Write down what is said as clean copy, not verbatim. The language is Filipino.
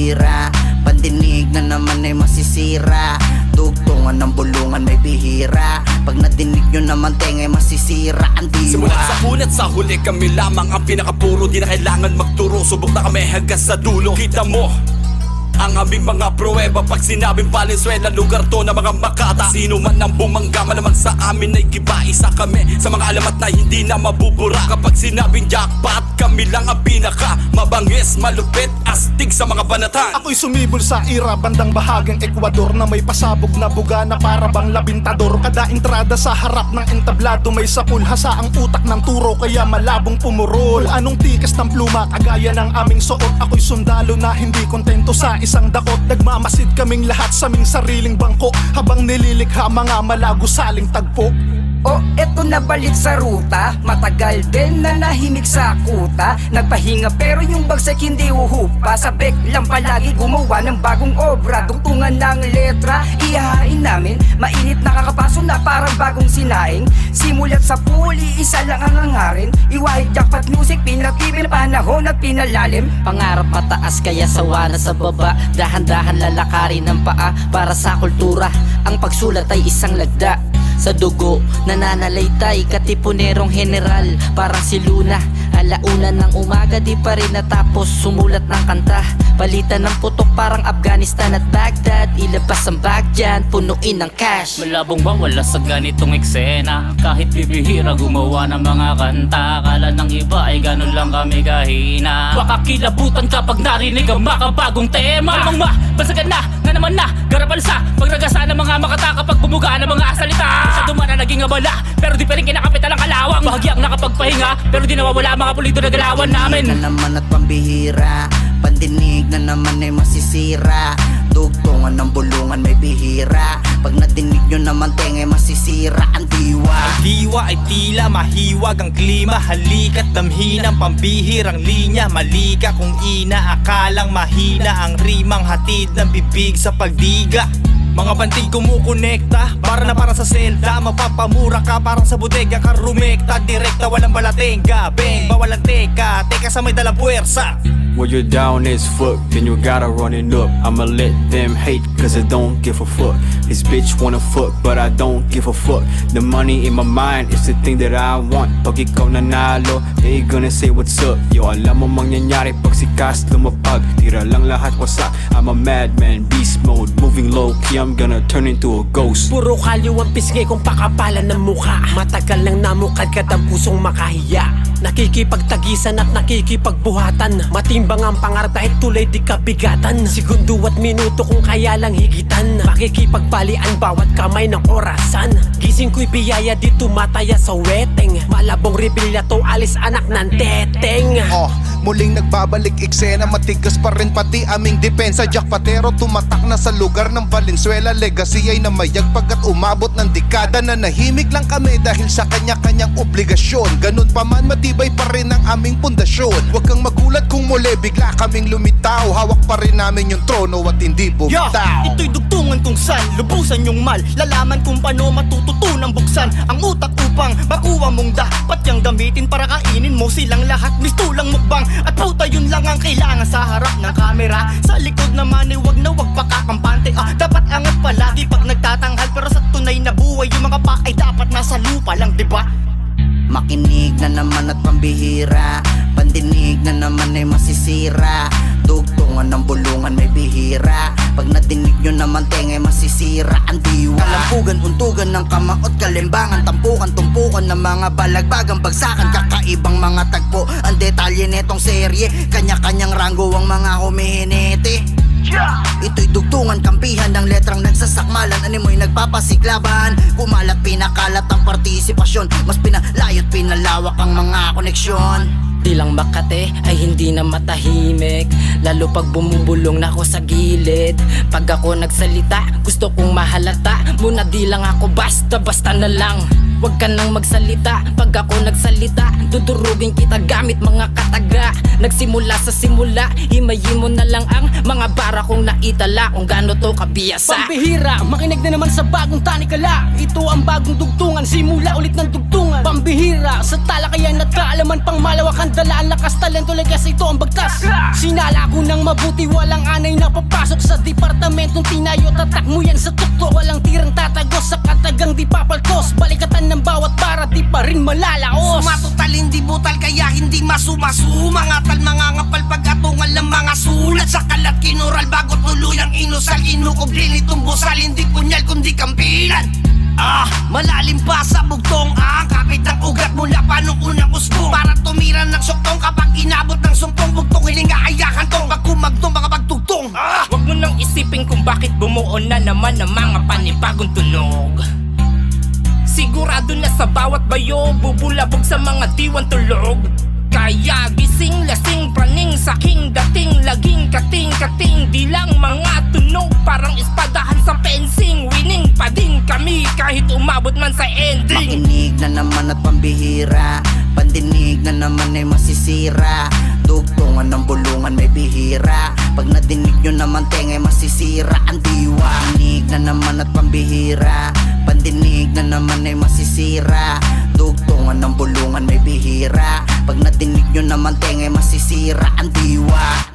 pambihira. Pandinig na naman ay masisira. Dugtungan ng bulungan may bihira. Pag nadinig nyo naman tengay masisira ang diwa. Simulat sa punat sa huli kami lamang ang pinakapuro. Di na kailangan magturo, subok na kami hanggang sa dulo. Kita mo ang aming mga pruweba pag sinabing Valenzuela, lugar to na mga makata. Sino man ang bumangga malamang sa amin ay giba. Isa kami sa mga alamat na hindi na mabubura. Kapag sinabing jackpot, kami lang ang pinaka mabangis, malupit, astig sa mga banatan. Ako'y sumibol sa ira bandang bahagang Ecuador na may pasabog na buga na para bang labintador. Kada entrada sa harap ng entablado may sapul. Hasa ang utak ng turo kaya malabong pumurol. Anong tikas ng pluma kagaya ng aming suot. Ako'y sundalo na hindi kontento sa isang dakot. Nagmamasid kaming lahat sa aming sariling bangko habang nililikha mga malago saling tagpo. O eto na balik sa ruta. Matagal din na nahimik sa kuta. Nagpahinga pero yung bagsak hindi uhupa. Sa bek lang palagi gumawa ng bagong obra. Dugtungan ng letra, ihahain namin. Mainit nakakapaso na parang bagong sinaing. Simulat sa puli, isa lang ang hangarin. Iwahid jackpot music, pinatibin na panahon at pinalalim. Pangarap mataas kaya sawa na sa baba. Dahan-dahan lalakarin ng paa para sa kultura. Ang pagsulat ay isang lagda sa dugo, nananalaytay, katipunerong general. Parang si Luna, alauna ng umaga di pa rin natapos sumulat ng kanta. Palitan ng putok parang Afghanistan at Baghdad. Ilabas ang bag dyan, punuin ng cash. Malabong bang wala sa ganitong eksena? Kahit bibihira gumawa ng mga kanta. Akala ng iba ay ganun lang kami kahina. Makakilabutan kapag narinig ang makabagong tema. Malamang basagan na, nga naman na, garapan sa pagragasa ng mga makata kapag bumuga ng mga salita. Sa dumana naging abala, pero di pa rin kinakapitan ang kalawang. Bahagyang nakapagpahinga, pero di nawawala mga pulito na galawan namin. Na naman at pambihira. Pandinig na naman ay masisira. Dugtungan ng bulungan may bihira. Pag nadinig nyo naman tengay masisira ang diwa. Ang diwa ay tila mahiwag ang klima. Halika't damhin ang pambihirang linya. Mali ka kung inaakalang mahina ang rimang hatid ng bibig sa pagdiga. Mga banting kumukonekta, para na para sa selda. Mapapamura ka parang sa bodega ka rumekta. Direkta walang balatenga, beng bawalan teka. Teka sa may dalang puwersa. When you're down as fuck, then you gotta run it up. I'ma let them hate, cause I don't give a fuck. This bitch wanna fuck, but I don't give a fuck. The money in my mind is the thing that I want. Pag ikaw nanalo, they gonna say what's up. Yo, alam mo mangyayari pag si Cass lumapag. Tira lang lahat wasak. I'm a madman, beast mode, moving low key. I'm gonna turn into a ghost. Puro kalyo ang pisngi kung pakapalan ng mukha. Matagal nang namukad ka ng pusong makahiya. Nakikipagtagisan at nakikipagbuhatan. Matimbang ang pangarap kahit tulay di kabigatan. Segundo at minuto kung kaya lang higitan. Makikipagpalian bawat kamay ng orasan. Gising ko'y biyaya di tumataya sa weteng. Malabong rebilya to alis anak ng teteng. Muling nagbabalik eksena, matigas pa rin pati aming depensa. Jackpotero tumatak na sa lugar ng Valenzuela. Legacy ay namayag pagkat umabot ng dekada na nahimik lang kami dahil sa kanya-kanyang obligasyon. Ganun pa man matibay pa rin ang aming pundasyon. Huwag kang magulat kung muli bigla kaming lumitaw. Hawak pa rin namin yung trono at hindi bumitaw. Ito'y dugtungan kung saan lubusan yung mal. Lalaman kung paano matututunang buksan ang utak upang makuha mong dapat yang gamitin para kainin mo silang lahat. Mistulang mukbang at puta yun lang ang kailangan sa harap ng kamera. Sa likod naman ay wag na wag pakakampante. Dapat angat palagi pag nagtatanghal, pero sa tunay na buhay yung mga pa ay dapat nasa lupa lang, diba? Makinig na naman at pambihira. Pandinig na naman ay masisira. Dugtungan ng bulungan may bihira. Pag nadinig nyo naman tengay masisira ang diwa. Kalampugan, untugan ng kamaot, kalimbangan, tampukan, tumpukan ng mga balagbagang bagsakan. Kakaibang mga tagpo ang detalye netong serye. Kanya-kanyang ranggo ang mga humihinete. Ito'y dugtungan, kampihan ng letrang nagsasakmalan. Animoy nagpapasiklaban, kumalat pinakalat ang partisipasyon. Mas pinalayot pinalawak ang mga koneksyon. Di lang Makate ay hindi na matahimik. Lalo pag bumubulong na ako sa gilid. Pag ako nagsalita, gusto kong mahalata. Muna di lang ako basta-basta na lang. Huwag ka nang magsalita. Pag ako nagsalita, dudurugin kita gamit mga kataga. Nagsimula sa simula, himayin mo na lang ang mga bara kong naitala. Kung gaano to kabiyasa. Pambihira, makinig na naman sa bagong tanikala. Ito ang bagong dugtungan, simula ulit ng dugtungan. Pambihira, sa talakayan at kaalaman naman pang malawak ang dala, ang lakas, talento, legas, ito ang bagtas. Sinala ko ng mabuti, walang anay na papasok sa departamentong tinayo. Tatak mo yan sa tuktok, walang tirang tatagos sa katagang di papaltos. Balikatan ng bawat para di pa rin malalaos. Sumatotal hindi butal kaya hindi masumasu. Mga tal mga ngapal pag-atungal ng mga sulat. Sa kalat kinural bago tuluyang inusal. Inukublin itong busal hindi punyal kundi kampilan. Malalim pa sa bugtong kapit ng ugat mula pa nung unang usbong. Para tumira ng suktong kapag inabot ng sumpong bugtong. Hilinga ayakan tong pagkumagtong mga pagtugtong. Huwag mo nang isipin kung bakit bumuo na naman ang mga panibagong tunog. Sigurado na sa bawat bayo bubulabog sa mga diwan tulog. Kaya gising, lasing, praning, saking, dating, laging, kating, di lang mga tunog. Parang espadahan sa fencing, winning pa din kami kahit umabot man sa ending. Makinig na naman at pambihira, pandinig na naman ay masisira. Dugtungan ng bulungan may bihira, pag nadinig nyo naman tengay masisira ang diwa. Makinig na naman at pambihira, pandinig na naman ay masisira. Dugtungan ng bulungan may bihira, pag nadinig nyo naman tengay masisira ang diwa.